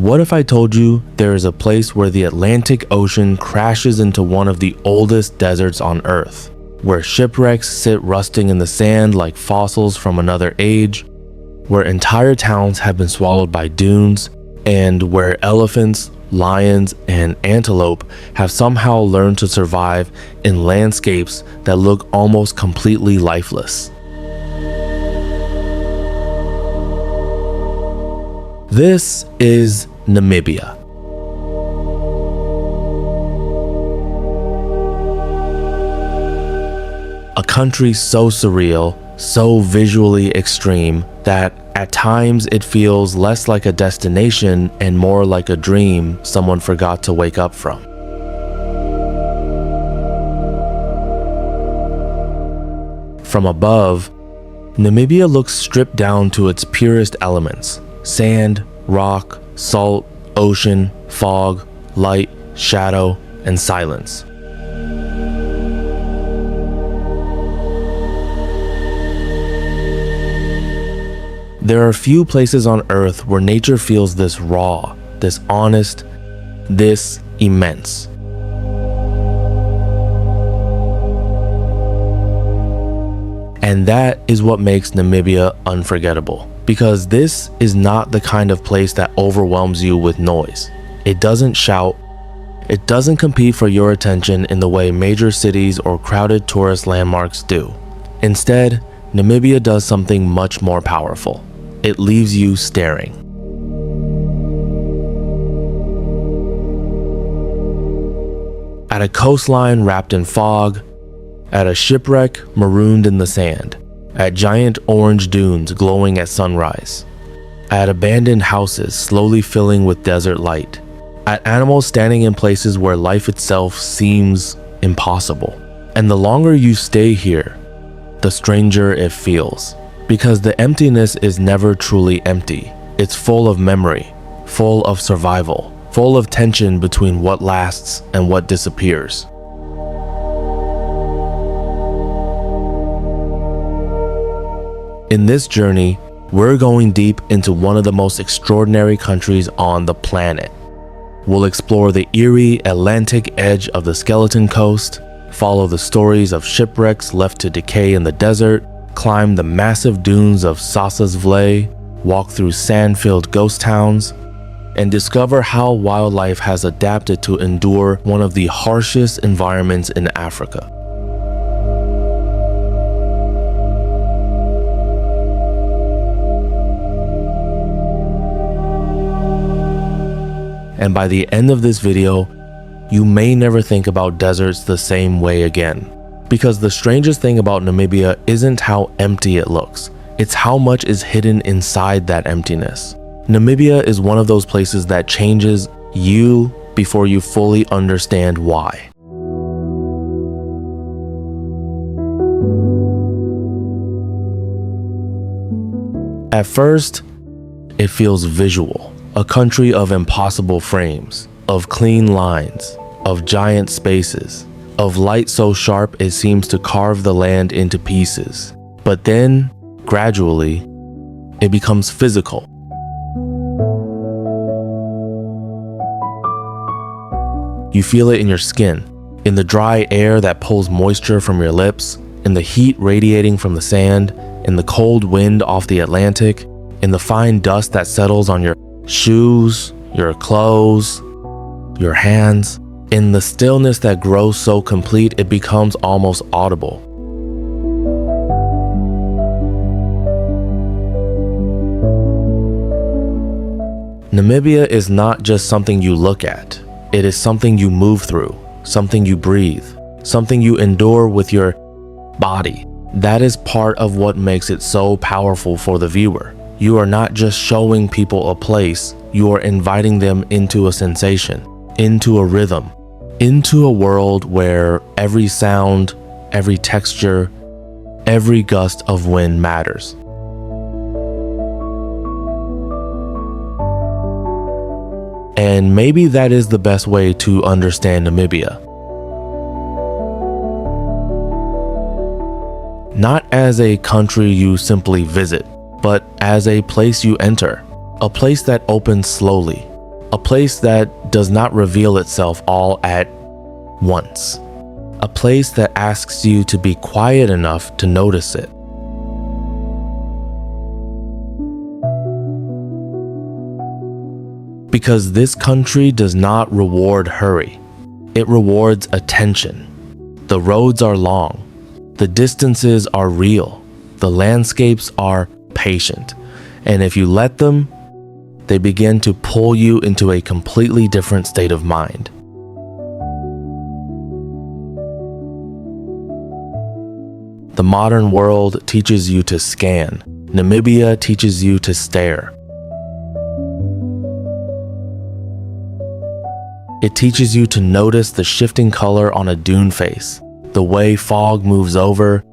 What if I told you there is a place where the Atlantic Ocean crashes into one of the oldest deserts on Earth, where shipwrecks sit rusting in the sand like fossils from another age, where entire towns have been swallowed by dunes, and where elephants, lions, and antelope have somehow learned to survive in landscapes that look almost completely lifeless. This is Namibia. A country so surreal, so visually extreme, that at times it feels less like a destination and more like a dream someone forgot to wake up from. From above, Namibia looks stripped down to its purest elements: sand, rock, salt, ocean, fog, light, shadow, and silence. There are few places on Earth where nature feels this raw, this honest, this immense. And that is what makes Namibia unforgettable, because this is not the kind of place that overwhelms you with noise. It doesn't shout. It doesn't compete for your attention in the way major cities or crowded tourist landmarks do. Instead, Namibia does something much more powerful. It leaves you staring. At a coastline wrapped in fog, at a shipwreck marooned in the sand, at giant orange dunes glowing at sunrise, at abandoned houses slowly filling with desert light, at animals standing in places where life itself seems impossible. And the longer you stay here, the stranger it feels. Because the emptiness is never truly empty. It's full of memory, full of survival, full of tension between what lasts and what disappears. In this journey, we're going deep into one of the most extraordinary countries on the planet. We'll explore the eerie Atlantic edge of the Skeleton Coast, follow the stories of shipwrecks left to decay in the desert, climb the massive dunes of Sossusvlei, walk through sand-filled ghost towns, and discover how wildlife has adapted to endure one of the harshest environments in Africa. And by the end of this video, you may never think about deserts the same way again. Because the strangest thing about Namibia isn't how empty it looks, it's how much is hidden inside that emptiness. Namibia is one of those places that changes you before you fully understand why. At first, it feels visual, a country of impossible frames, of clean lines, of giant spaces, of light so sharp it seems to carve the land into pieces. But then, gradually, it becomes physical. You feel it in your skin, in the dry air that pulls moisture from your lips, in the heat radiating from the sand, in the cold wind off the Atlantic, in the fine dust that settles on your shoes, your clothes, your hands. In the stillness that grows so complete it becomes almost audible. Namibia is not just something you look at. It is something you move through, something you breathe, something you endure with your body. That is part of what makes it so powerful for the viewer. You are not just showing people a place, you are inviting them into a sensation, into a rhythm, into a world where every sound, every texture, every gust of wind matters. And maybe that is the best way to understand Namibia. Not as a country you simply visit, but as a place you enter, a place that opens slowly, A place that does not reveal itself all at once. A place that asks you to be quiet enough to notice it. Because this country does not reward hurry. It rewards attention. The roads are long. The distances are real. The landscapes are patient. And if you let them, they begin to pull you into a completely different state of mind. The modern world teaches you to scan. Namibia teaches you to stare. It teaches you to notice the shifting color on a dune face, the way fog moves over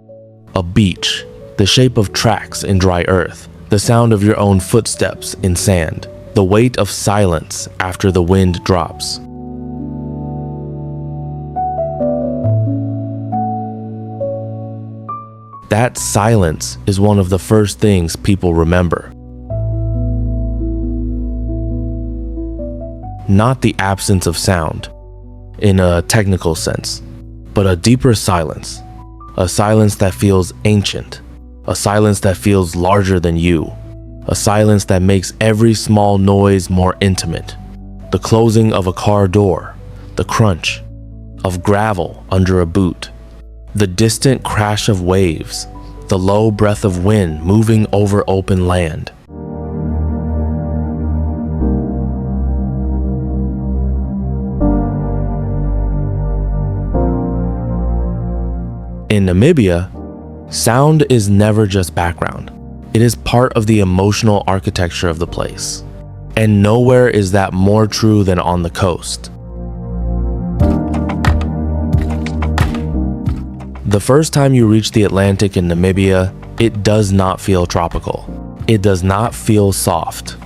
a beach, the shape of tracks in dry earth, the sound of your own footsteps in sand, the weight of silence after the wind drops. That silence is one of the first things people remember. Not the absence of sound, in a technical sense, but a deeper silence. A silence that feels ancient. A silence that feels larger than you. A silence that makes every small noise more intimate. The closing of a car door. The crunch of gravel under a boot. The distant crash of waves. The low breath of wind moving over open land. In Namibia, sound is never just background. It is part of the emotional architecture of the place. And nowhere is that more true than on the coast. The first time you reach the Atlantic in Namibia, it does not feel tropical. It does not feel soft.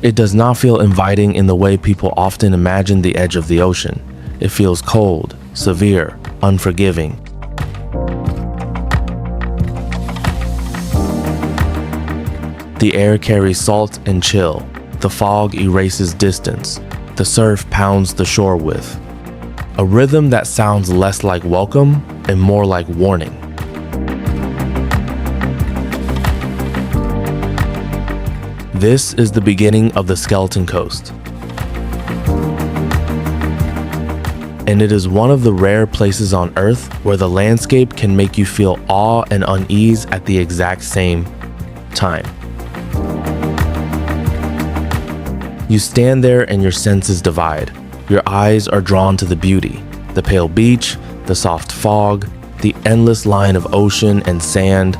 It does not feel inviting in the way people often imagine the edge of the ocean. It feels cold, severe, unforgiving. The air carries salt and chill. The fog erases distance. The surf pounds the shore with a rhythm that sounds less like welcome and more like warning. This is the beginning of the Skeleton Coast. And it is one of the rare places on Earth where the landscape can make you feel awe and unease at the exact same time. You stand there and your senses divide. Your eyes are drawn to the beauty, the pale beach, the soft fog, the endless line of ocean and sand.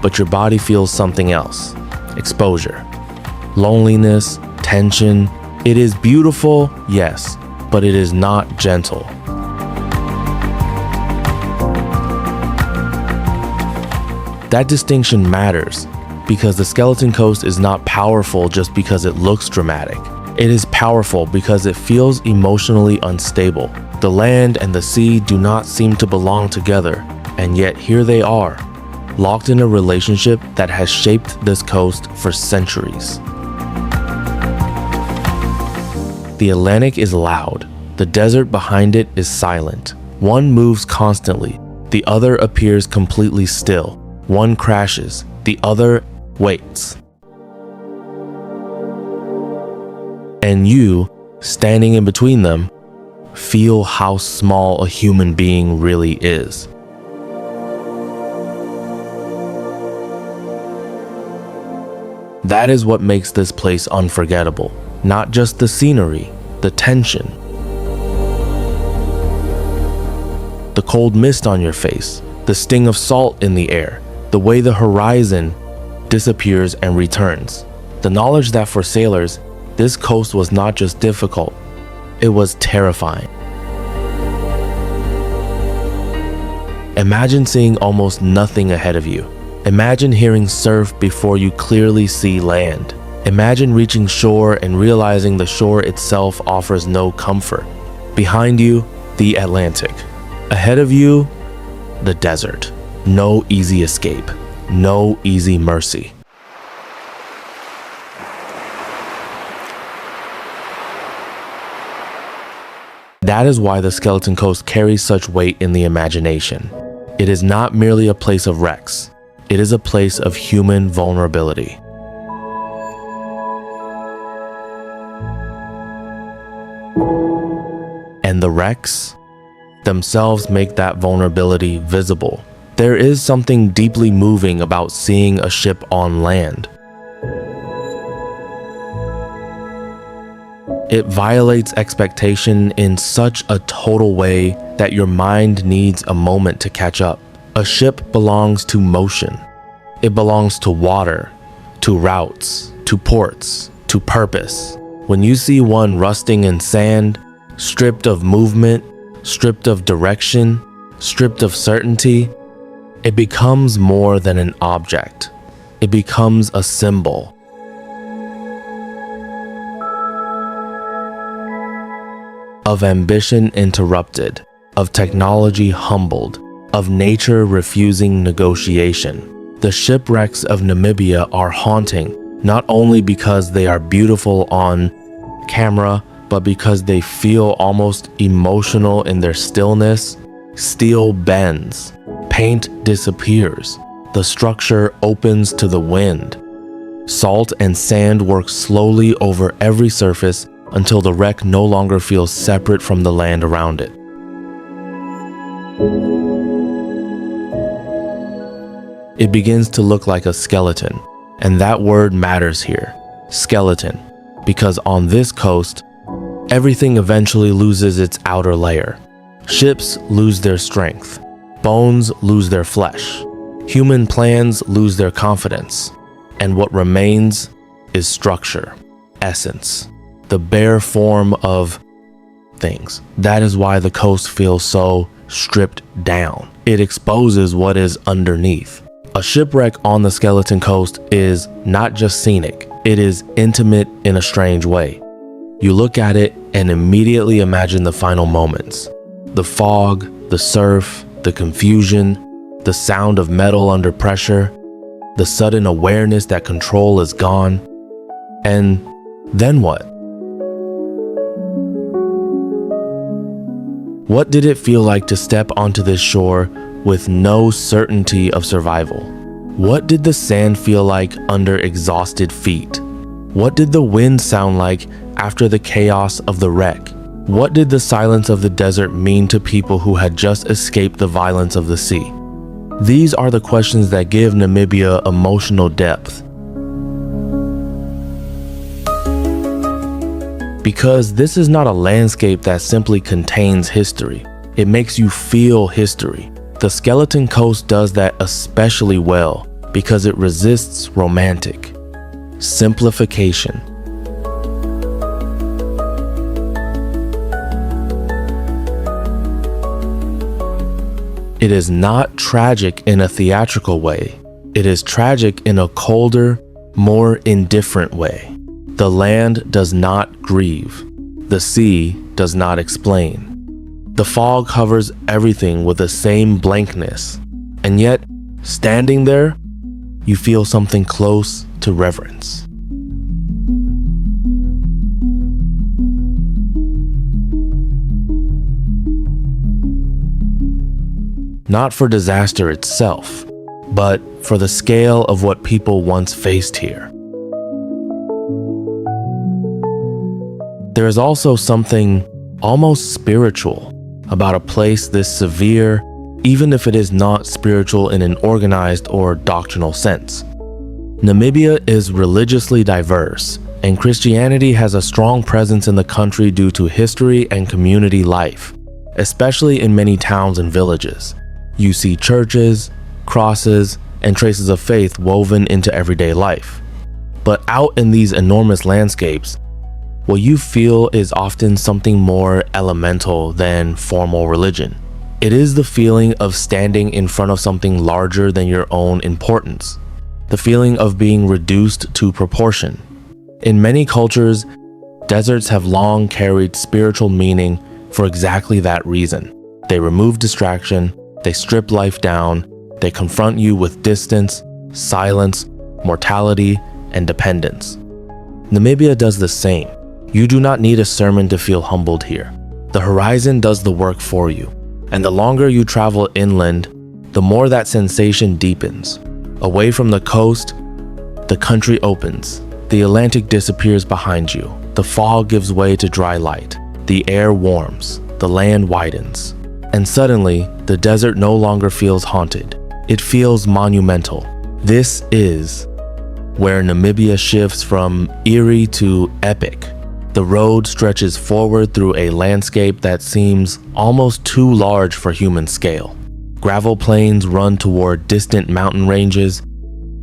But your body feels something else. Exposure, loneliness, tension. It is beautiful, yes, but it is not gentle. That distinction matters because the Skeleton Coast is not powerful just because it looks dramatic. It is powerful because it feels emotionally unstable. The land and the sea do not seem to belong together, and yet here they are, locked in a relationship that has shaped this coast for centuries. The Atlantic is loud. The desert behind it is silent. One moves constantly. The other appears completely still. One crashes, the other waits. And you, standing in between them, feel how small a human being really is. That is what makes this place unforgettable. Not just the scenery, the tension. The cold mist on your face, the sting of salt in the air, the way the horizon disappears and returns. The knowledge that for sailors, this coast was not just difficult, it was terrifying. Imagine seeing almost nothing ahead of you. Imagine hearing surf before you clearly see land. Imagine reaching shore and realizing the shore itself offers no comfort. Behind you, the Atlantic. Ahead of you, the desert. No easy escape, no easy mercy. That is why the Skeleton Coast carries such weight in the imagination. It is not merely a place of wrecks. It is a place of human vulnerability. And the wrecks themselves make that vulnerability visible. There is something deeply moving about seeing a ship on land. It violates expectation in such a total way that your mind needs a moment to catch up. A ship belongs to motion. It belongs to water, to routes, to ports, to purpose. When you see one rusting in sand, stripped of movement, stripped of direction, stripped of certainty, it becomes more than an object. It becomes a symbol. Of ambition interrupted, of technology humbled, of nature refusing negotiation. The shipwrecks of Namibia are haunting, not only because they are beautiful on camera, but because they feel almost emotional in their stillness. Steel bends, paint disappears, the structure opens to the wind. Salt and sand work slowly over every surface until the wreck no longer feels separate from the land around it. It begins to look like a skeleton, and that word matters here, skeleton, because on this coast, everything eventually loses its outer layer. Ships lose their strength, bones lose their flesh, human plans lose their confidence, and what remains is structure, essence, the bare form of things. That is why the coast feels so stripped down. It exposes what is underneath. A shipwreck on the Skeleton Coast is not just scenic, it is intimate in a strange way. You look at it and immediately imagine the final moments. The fog, the surf, the confusion, the sound of metal under pressure, the sudden awareness that control is gone. And then what? What did it feel like to step onto this shore with no certainty of survival? What did the sand feel like under exhausted feet? What did the wind sound like after the chaos of the wreck? What did the silence of the desert mean to people who had just escaped the violence of the sea? These are the questions that give Namibia emotional depth. Because this is not a landscape that simply contains history. It makes you feel history. The Skeleton Coast does that especially well because it resists romantic simplification. It is not tragic in a theatrical way. It is tragic in a colder, more indifferent way. The land does not grieve. The sea does not explain. The fog covers everything with the same blankness. And yet, standing there, you feel something close to reverence. Not for disaster itself, but for the scale of what people once faced here. There is also something almost spiritual about a place this severe, even if it is not spiritual in an organized or doctrinal sense. Namibia is religiously diverse, and Christianity has a strong presence in the country due to history and community life, especially in many towns and villages. You see churches, crosses, and traces of faith woven into everyday life. But out in these enormous landscapes, what you feel is often something more elemental than formal religion. It is the feeling of standing in front of something larger than your own importance. The feeling of being reduced to proportion. In many cultures, deserts have long carried spiritual meaning for exactly that reason. They remove distraction, they strip life down, they confront you with distance, silence, mortality, and dependence. Namibia does the same. You do not need a sermon to feel humbled here. The horizon does the work for you, and the longer you travel inland, the more that sensation deepens. Away from the coast, the country opens. The Atlantic disappears behind you. The fog gives way to dry light. The air warms. The land widens. And suddenly, the desert no longer feels haunted. It feels monumental. This is where Namibia shifts from eerie to epic. The road stretches forward through a landscape that seems almost too large for human scale. Gravel plains run toward distant mountain ranges.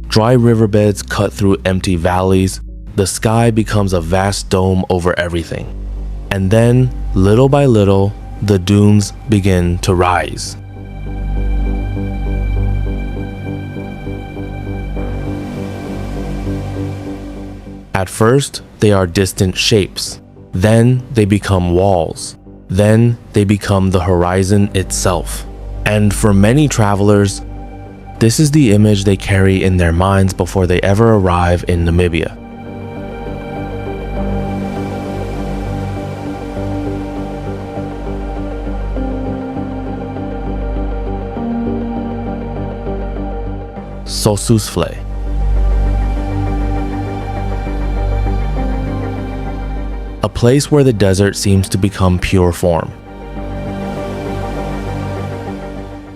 Dry riverbeds cut through empty valleys. The sky becomes a vast dome over everything. And then, little by little, the dunes begin to rise. At first, they are distant shapes. Then they become walls. Then they become the horizon itself. And for many travelers, this is the image they carry in their minds before they ever arrive in Namibia. Sossusvlei. A place where the desert seems to become pure form.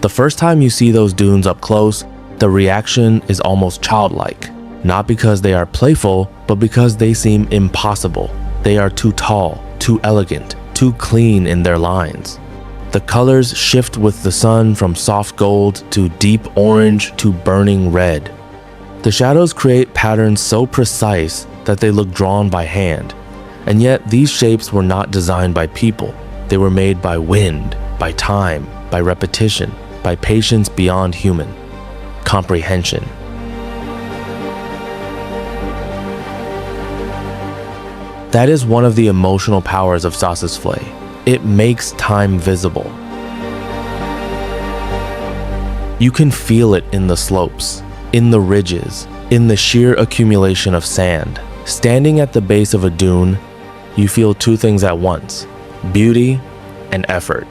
The first time you see those dunes up close, the reaction is almost childlike. Not because they are playful, but because they seem impossible. They are too tall, too elegant, too clean in their lines. The colors shift with the sun from soft gold to deep orange to burning red. The shadows create patterns so precise that they look drawn by hand. And yet these shapes were not designed by people. They were made by wind, by time, by repetition, by patience beyond human comprehension. That is one of the emotional powers of Sossusvlei. It makes time visible. You can feel it in the slopes, in the ridges, in the sheer accumulation of sand. Standing at the base of a dune, you feel two things at once: beauty and effort.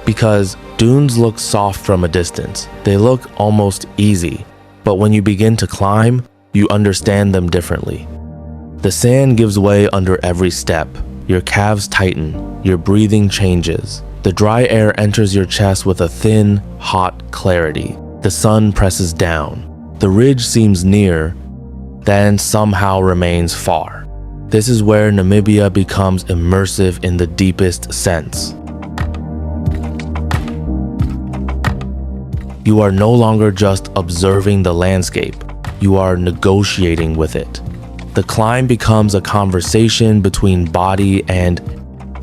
Because dunes look soft from a distance. They look almost easy. But when you begin to climb, you understand them differently. The sand gives way under every step. Your calves tighten. Your breathing changes. The dry air enters your chest with a thin, hot clarity. The sun presses down. The ridge seems near, then somehow remains far. This is where Namibia becomes immersive in the deepest sense. You are no longer just observing the landscape. You are negotiating with it. The climb becomes a conversation between body and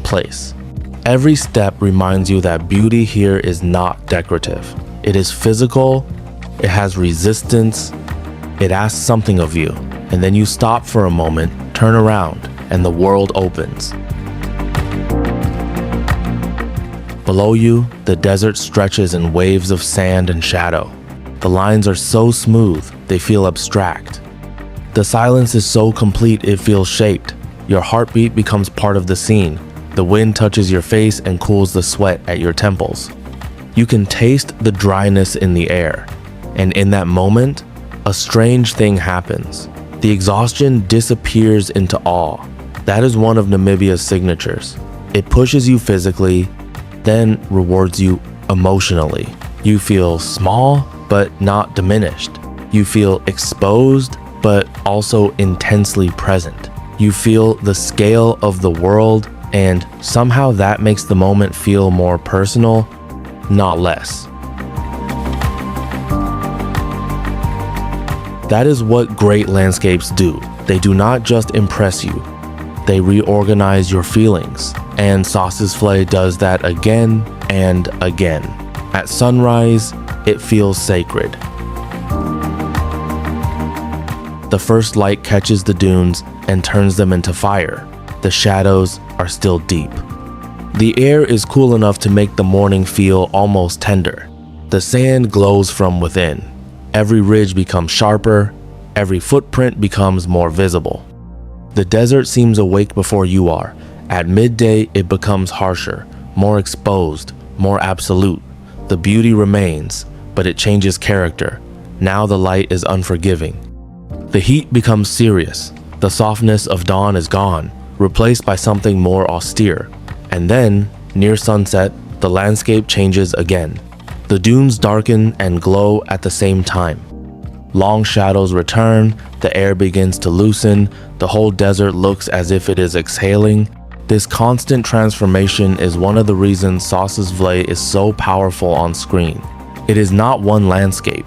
place. Every step reminds you that beauty here is not decorative. It is physical, it has resistance, it asks something of you, and then you stop for a moment, turn around, and the world opens. Below you, the desert stretches in waves of sand and shadow. The lines are so smooth, they feel abstract. The silence is so complete, it feels shaped. Your heartbeat becomes part of the scene. The wind touches your face and cools the sweat at your temples. You can taste the dryness in the air. And in that moment, a strange thing happens. The exhaustion disappears into awe. That is one of Namibia's signatures. It pushes you physically, then rewards you emotionally. You feel small, but not diminished. You feel exposed, but also intensely present. You feel the scale of the world, and somehow that makes the moment feel more personal, not less. That is what great landscapes do. They do not just impress you, they reorganize your feelings. And Sossusvlei does that again and again. At sunrise, it feels sacred. The first light catches the dunes and turns them into fire. The shadows are still deep. The air is cool enough to make the morning feel almost tender. The sand glows from within. Every ridge becomes sharper. Every footprint becomes more visible. The desert seems awake before you are. At midday, it becomes harsher, more exposed, more absolute. The beauty remains, but it changes character. Now the light is unforgiving. The heat becomes serious. The softness of dawn is gone, replaced by something more austere. And then, near sunset, the landscape changes again. The dunes darken and glow at the same time. Long shadows return, the air begins to loosen, the whole desert looks as if it is exhaling. This constant transformation is one of the reasons Sossusvlei is so powerful on screen. It is not one landscape.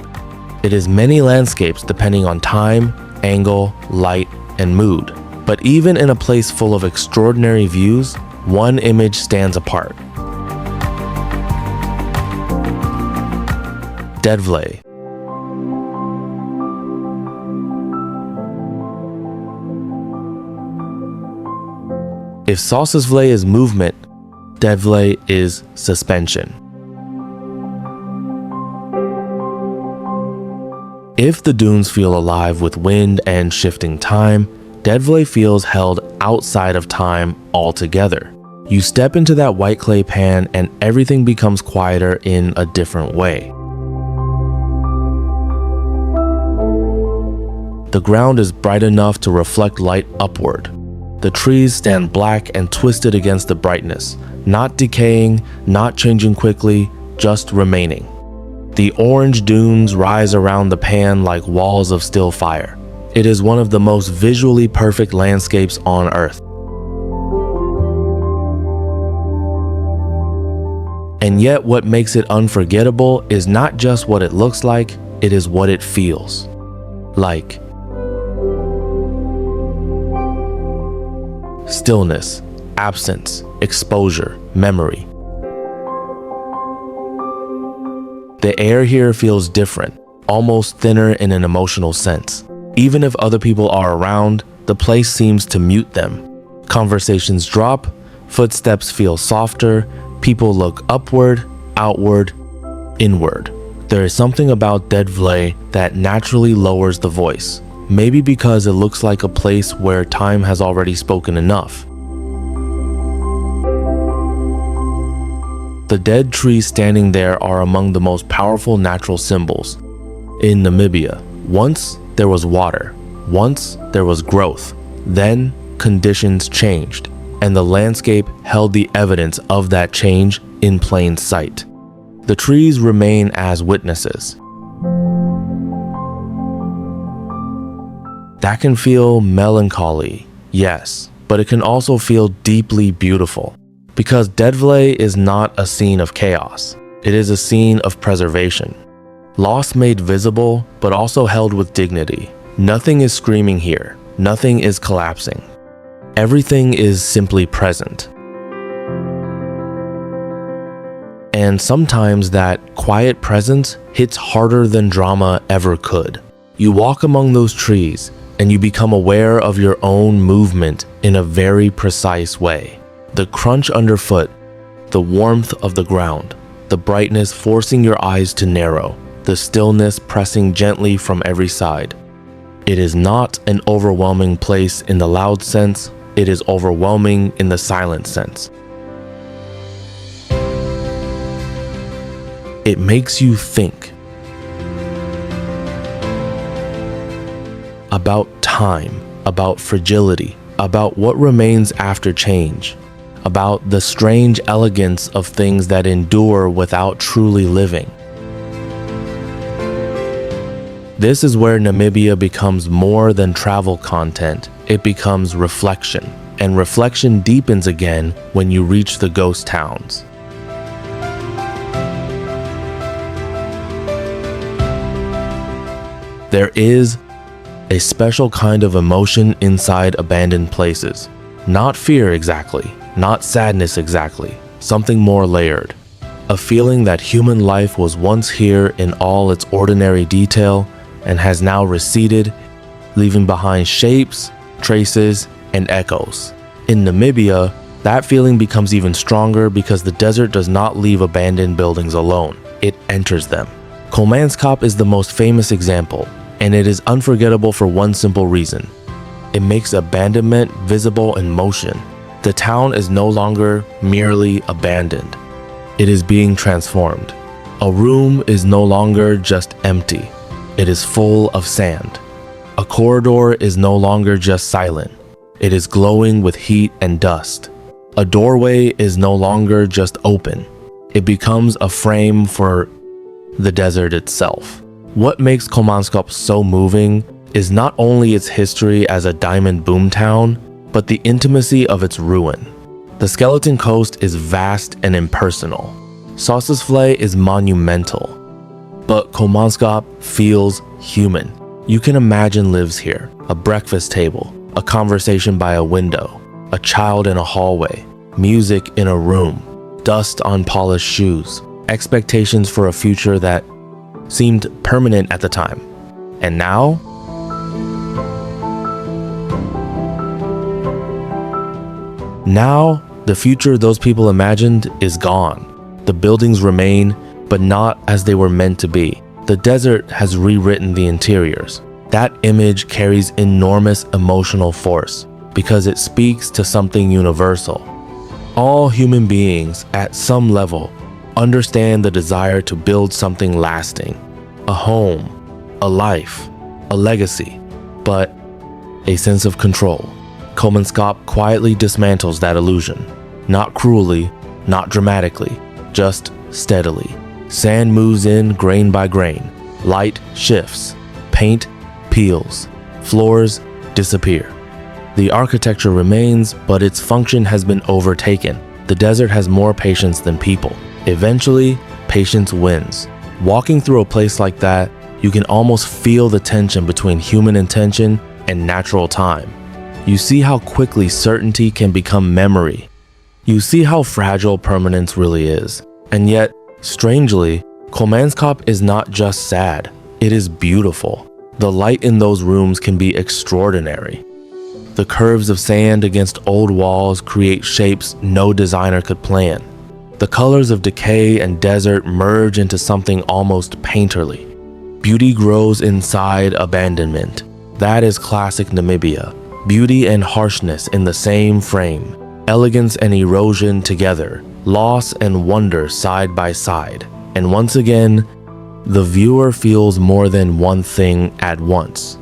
It is many landscapes depending on time, angle, light, and mood. But even in a place full of extraordinary views, one image stands apart. Deadvlei. If Sossusvlei is movement, Deadvlei is suspension. If the dunes feel alive with wind and shifting time, Deadvlei feels held outside of time altogether. You step into that white clay pan and everything becomes quieter in a different way. The ground is bright enough to reflect light upward. The trees stand black and twisted against the brightness, not decaying, not changing quickly, just remaining. The orange dunes rise around the pan like walls of still fire. It is one of the most visually perfect landscapes on Earth. And yet what makes it unforgettable is not just what it looks like, it is what it feels like. Stillness, absence, exposure, memory. The air here feels different, almost thinner in an emotional sense. Even if other people are around, the place seems to mute them. Conversations drop, footsteps feel softer, people look upward, outward, inward. There is something about Deadvlei that naturally lowers the voice. Maybe because it looks like a place where time has already spoken enough. The dead trees standing there are among the most powerful natural symbols. In Namibia, once there was water, once there was growth, then conditions changed, and the landscape held the evidence of that change in plain sight. The trees remain as witnesses. That can feel melancholy, yes, but it can also feel deeply beautiful. Because Deadvlei is not a scene of chaos, it is a scene of preservation. Loss made visible, but also held with dignity. Nothing is screaming here, nothing is collapsing. Everything is simply present. And sometimes that quiet presence hits harder than drama ever could. You walk among those trees, and you become aware of your own movement in a very precise way. The crunch underfoot, the warmth of the ground, the brightness forcing your eyes to narrow, the stillness pressing gently from every side. It is not an overwhelming place in the loud sense, it is overwhelming in the silent sense. It makes you think about time, about fragility, about what remains after change, about the strange elegance of things that endure without truly living. This is where Namibia becomes more than travel content. It becomes reflection, and reflection deepens again when you reach the ghost towns. There is a special kind of emotion inside abandoned places. Not fear exactly, not sadness exactly, something more layered. A feeling that human life was once here in all its ordinary detail and has now receded, leaving behind shapes, traces, and echoes. In Namibia, that feeling becomes even stronger because the desert does not leave abandoned buildings alone, it enters them. Kolmanskop is the most famous example, and it is unforgettable for one simple reason. It makes abandonment visible in motion. The town is no longer merely abandoned. It is being transformed. A room is no longer just empty. It is full of sand. A corridor is no longer just silent. It is glowing with heat and dust. A doorway is no longer just open. It becomes a frame for the desert itself. What makes Kolmanskop so moving is not only its history as a diamond boomtown, but the intimacy of its ruin. The skeleton coast is vast and impersonal. Sossusvlei is monumental, but Kolmanskop feels human. You can imagine lives here, a breakfast table, a conversation by a window, a child in a hallway, music in a room, dust on polished shoes, expectations for a future that seemed permanent at the time. And now? Now, the future those people imagined is gone. The buildings remain, but not as they were meant to be. The desert has rewritten the interiors. That image carries enormous emotional force because it speaks to something universal. All human beings, at some level, understand the desire to build something lasting, a home, a life, a legacy, but a sense of control. Kolmanskop quietly dismantles that illusion, not cruelly, not dramatically, just steadily. Sand moves in grain by grain, light shifts, paint peels, floors disappear. The architecture remains, but its function has been overtaken. The desert has more patience than people. Eventually, patience wins. Walking through a place like that, you can almost feel the tension between human intention and natural time. You see how quickly certainty can become memory. You see how fragile permanence really is. And yet, strangely, Kolmanskop is not just sad, it is beautiful. The light in those rooms can be extraordinary. The curves of sand against old walls create shapes no designer could plan. The colors of decay and desert merge into something almost painterly. Beauty grows inside abandonment. That is classic Namibia. Beauty and harshness in the same frame. Elegance and erosion together. Loss and wonder side by side. And once again, the viewer feels more than one thing at once.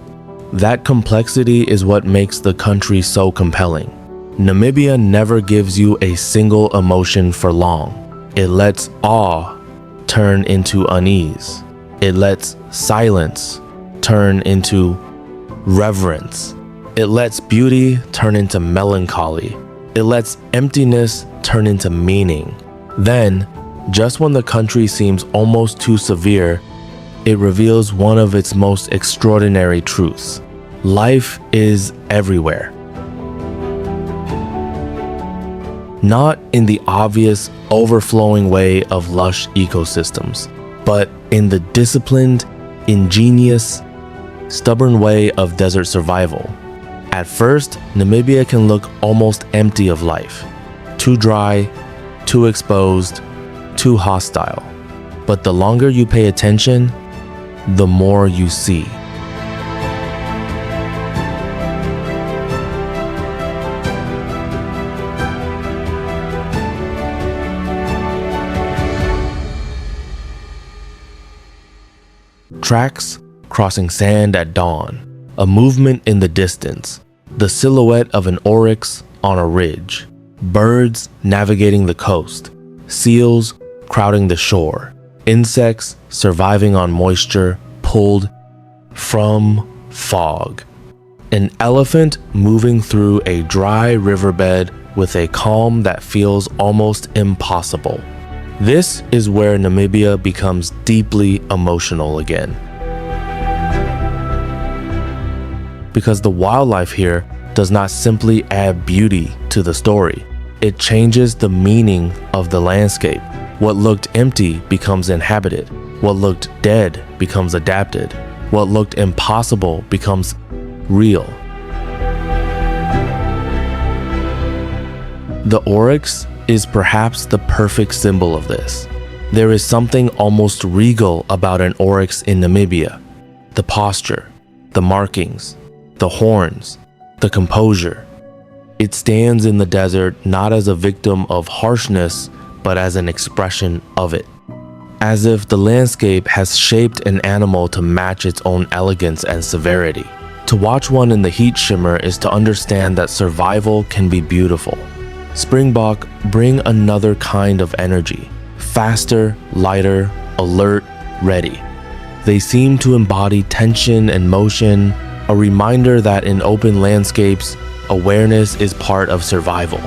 That complexity is what makes the country so compelling. Namibia never gives you a single emotion for long. It lets awe turn into unease. It lets silence turn into reverence. It lets beauty turn into melancholy. It lets emptiness turn into meaning. Then, just when the country seems almost too severe, it reveals one of its most extraordinary truths. Life is everywhere. Not in the obvious, overflowing way of lush ecosystems, but in the disciplined, ingenious, stubborn way of desert survival. At first, Namibia can look almost empty of life. Too dry, too exposed, too hostile. But the longer you pay attention, the more you see. Tracks crossing sand at dawn, a movement in the distance, the silhouette of an oryx on a ridge, birds navigating the coast, seals crowding the shore, insects surviving on moisture pulled from fog, an elephant moving through a dry riverbed with a calm that feels almost impossible. This is where Namibia becomes deeply emotional again. Because the wildlife here does not simply add beauty to the story, it changes the meaning of the landscape. What looked empty becomes inhabited. What looked dead becomes adapted. What looked impossible becomes real. The oryx is perhaps the perfect symbol of this. There is something almost regal about an oryx in Namibia. The posture, the markings, the horns, the composure. It stands in the desert not as a victim of harshness, but as an expression of it. As if the landscape has shaped an animal to match its own elegance and severity. To watch one in the heat shimmer is to understand that survival can be beautiful. Springbok bring another kind of energy. Faster, lighter, alert, ready. They seem to embody tension and motion, a reminder that in open landscapes, awareness is part of survival.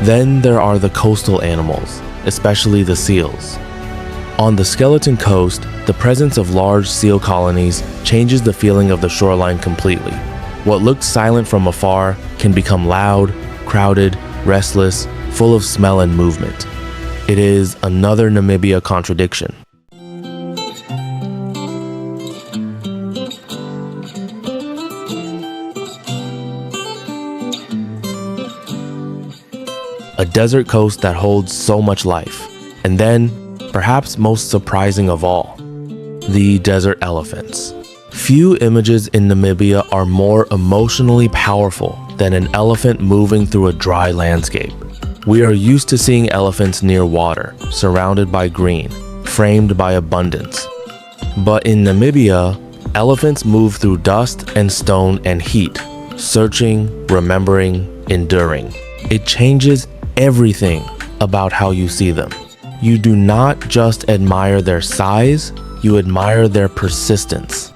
Then there are the coastal animals, especially the seals. On the Skeleton Coast, the presence of large seal colonies changes the feeling of the shoreline completely. What looked silent from afar can become loud, crowded, restless, full of smell and movement. It is another Namibia contradiction. A desert coast that holds so much life. And then, perhaps most surprising of all, the desert elephants. Few images in Namibia are more emotionally powerful than an elephant moving through a dry landscape. We are used to seeing elephants near water, surrounded by green, framed by abundance. But in Namibia, elephants move through dust and stone and heat, searching, remembering, enduring. It changes everything about how you see them. You do not just admire their size, you admire their persistence.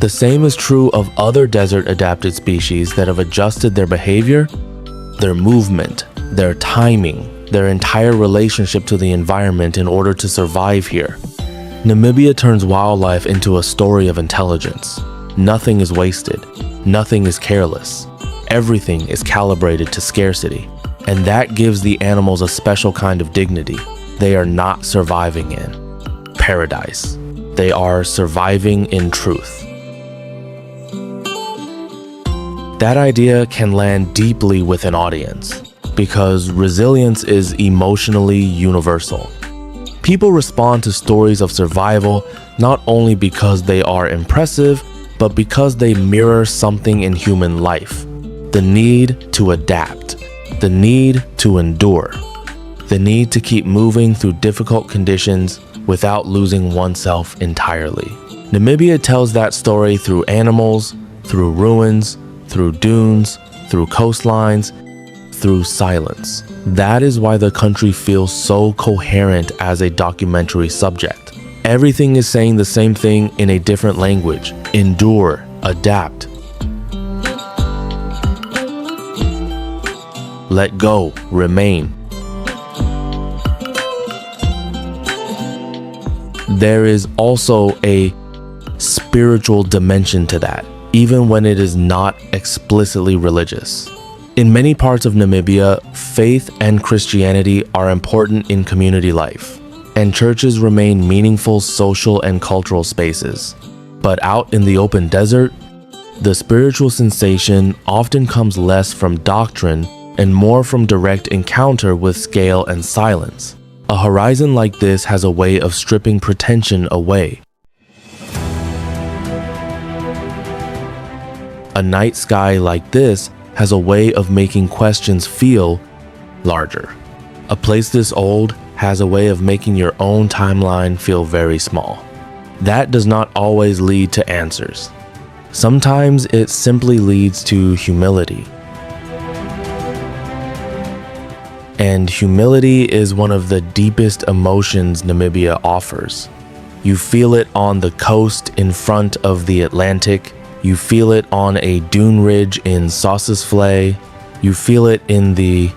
The same is true of other desert-adapted species that have adjusted their behavior, their movement, their timing, their entire relationship to the environment in order to survive here. Namibia turns wildlife into a story of intelligence. Nothing is wasted. Nothing is careless. Everything is calibrated to scarcity. And that gives the animals a special kind of dignity. They are not surviving in paradise. They are surviving in truth. That idea can land deeply with an audience because resilience is emotionally universal. People respond to stories of survival not only because they are impressive, but because they mirror something in human life. The need to adapt, the need to endure, the need to keep moving through difficult conditions without losing oneself entirely. Namibia tells that story through animals, through ruins, through dunes, through coastlines, through silence. That is why the country feels so coherent as a documentary subject. Everything is saying the same thing in a different language. Endure, adapt. Let go, remain. There is also a spiritual dimension to that, even when it is not explicitly religious. In many parts of Namibia, faith and Christianity are important in community life, and churches remain meaningful social and cultural spaces. But out in the open desert, the spiritual sensation often comes less from doctrine and more from direct encounter with scale and silence. A horizon like this has a way of stripping pretension away. A night sky like this has a way of making questions feel larger. A place this old has a way of making your own timeline feel very small. That does not always lead to answers. Sometimes it simply leads to humility. And humility is one of the deepest emotions Namibia offers. You feel it on the coast in front of the Atlantic. You feel it on a dune ridge in Sossusvlei. You feel it in the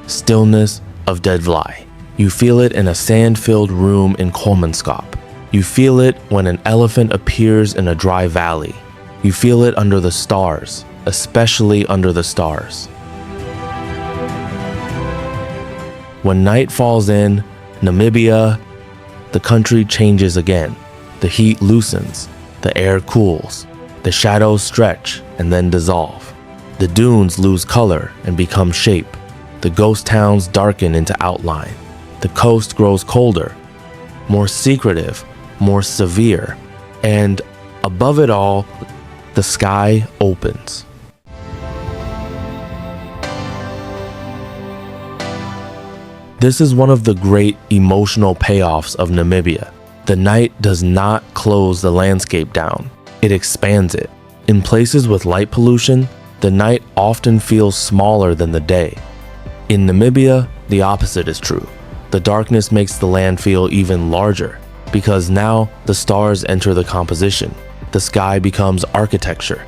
stillness of Deadvlei. You feel it in a sand-filled room in Kolmanskop. You feel it when an elephant appears in a dry valley. You feel it under the stars, especially under the stars. When night falls in Namibia, the country changes again. The heat loosens, the air cools, the shadows stretch and then dissolve. The dunes lose color and become shape. The ghost towns darken into outline. The coast grows colder, more secretive, more severe, and above it all, the sky opens. This is one of the great emotional payoffs of Namibia. The night does not close the landscape down, it expands it. In places with light pollution, the night often feels smaller than the day. In Namibia, the opposite is true. The darkness makes the land feel even larger, because now the stars enter the composition. The sky becomes architecture.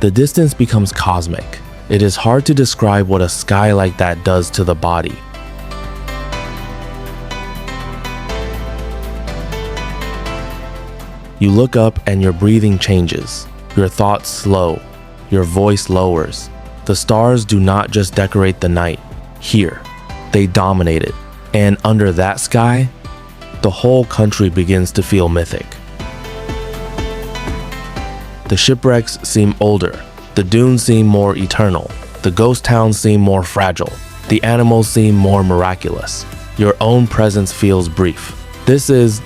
The distance becomes cosmic. It is hard to describe what a sky like that does to the body. You look up and your breathing changes. Your thoughts slow. Your voice lowers. The stars do not just decorate the night. Here, they dominate it. And under that sky, the whole country begins to feel mythic. The shipwrecks seem older. The dunes seem more eternal. The ghost towns seem more fragile. The animals seem more miraculous. Your own presence feels brief. This is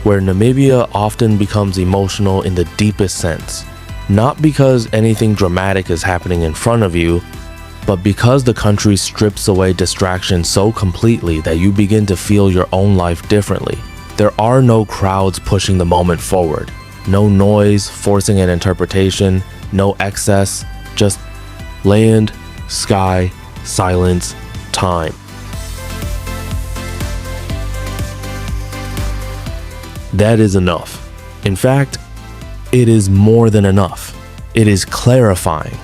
where Namibia often becomes emotional in the deepest sense. Not because anything dramatic is happening in front of you, but because the country strips away distraction so completely that you begin to feel your own life differently. There are no crowds pushing the moment forward, no noise forcing an interpretation, no excess, just land, sky, silence, time. That is enough. In fact, it is more than enough. It is clarifying.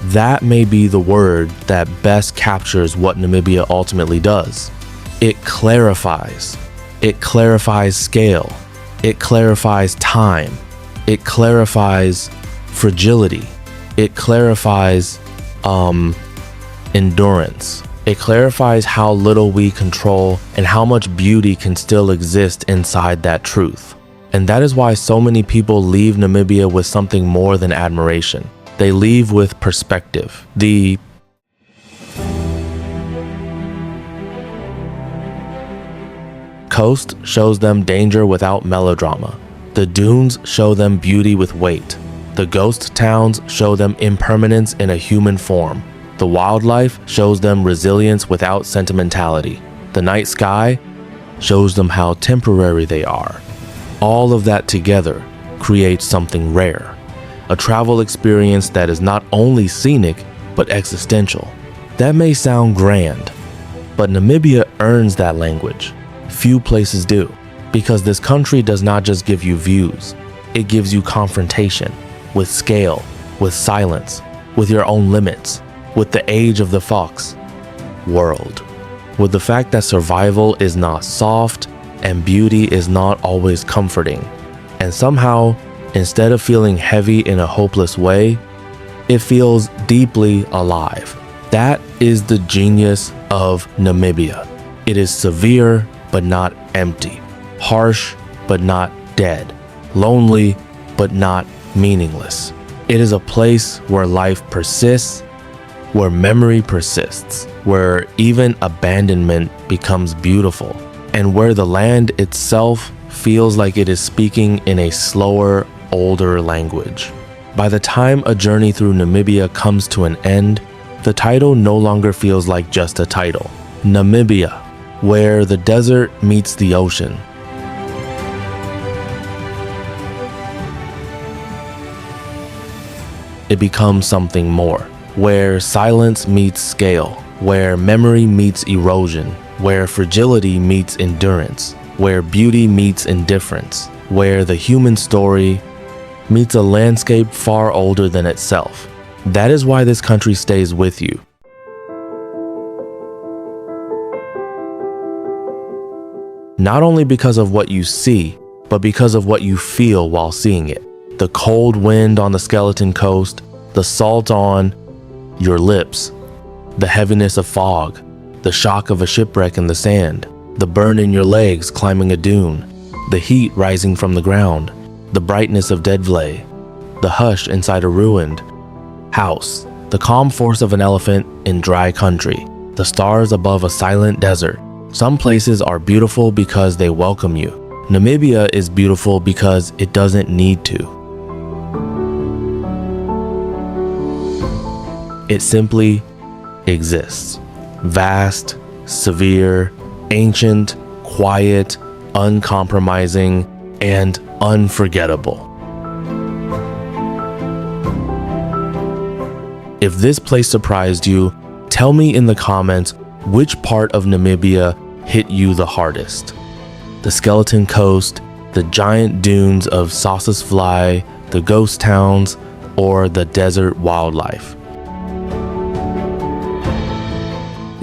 That may be the word that best captures what Namibia ultimately does. It clarifies. It clarifies scale. It clarifies time. It clarifies fragility. It clarifies endurance. It clarifies how little we control and how much beauty can still exist inside that truth. And that is why so many people leave Namibia with something more than admiration. They leave with perspective. The coast shows them danger without melodrama. The dunes show them beauty with weight. The ghost towns show them impermanence in a human form. The wildlife shows them resilience without sentimentality. The night sky shows them how temporary they are. All of that together creates something rare. A travel experience that is not only scenic, but existential. That may sound grand, but Namibia earns that language. Few places do, because this country does not just give you views. It gives you confrontation with scale, with silence, with your own limits, with the age of the fox world, with the fact that survival is not soft and beauty is not always comforting. And somehow, instead of feeling heavy in a hopeless way, it feels deeply alive. That is the genius of Namibia. It is severe, but not empty. Harsh, but not dead. Lonely, but not meaningless. It is a place where life persists, where memory persists, where even abandonment becomes beautiful, and where the land itself feels like it is speaking in a slower, older language. By the time a journey through Namibia comes to an end, the title no longer feels like just a title. Namibia, where the desert meets the ocean. It becomes something more, where silence meets scale, where memory meets erosion, where fragility meets endurance, where beauty meets indifference, where the human story meets a landscape far older than itself. That is why this country stays with you. Not only because of what you see, but because of what you feel while seeing it. The cold wind on the skeleton coast, the salt on your lips, the heaviness of fog, the shock of a shipwreck in the sand, the burn in your legs climbing a dune, the heat rising from the ground, the brightness of Deadvlei, the hush inside a ruined house, the calm force of an elephant in dry country, the stars above a silent desert. Some places are beautiful because they welcome you. Namibia is beautiful because it doesn't need to. It simply exists. Vast, severe, ancient, quiet, uncompromising, and unforgettable. If this place surprised you, tell me in the comments which part of Namibia hit you the hardest. The skeleton coast, the giant dunes of Sossusvlei, the ghost towns, or the desert wildlife.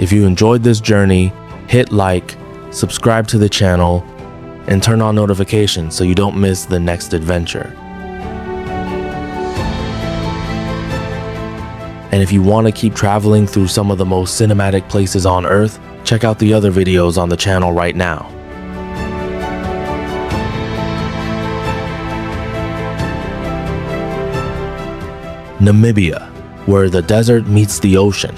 If you enjoyed this journey, hit like, subscribe to the channel, and turn on notifications so you don't miss the next adventure. And if you want to keep traveling through some of the most cinematic places on Earth, check out the other videos on the channel right now. Namibia, where the desert meets the ocean.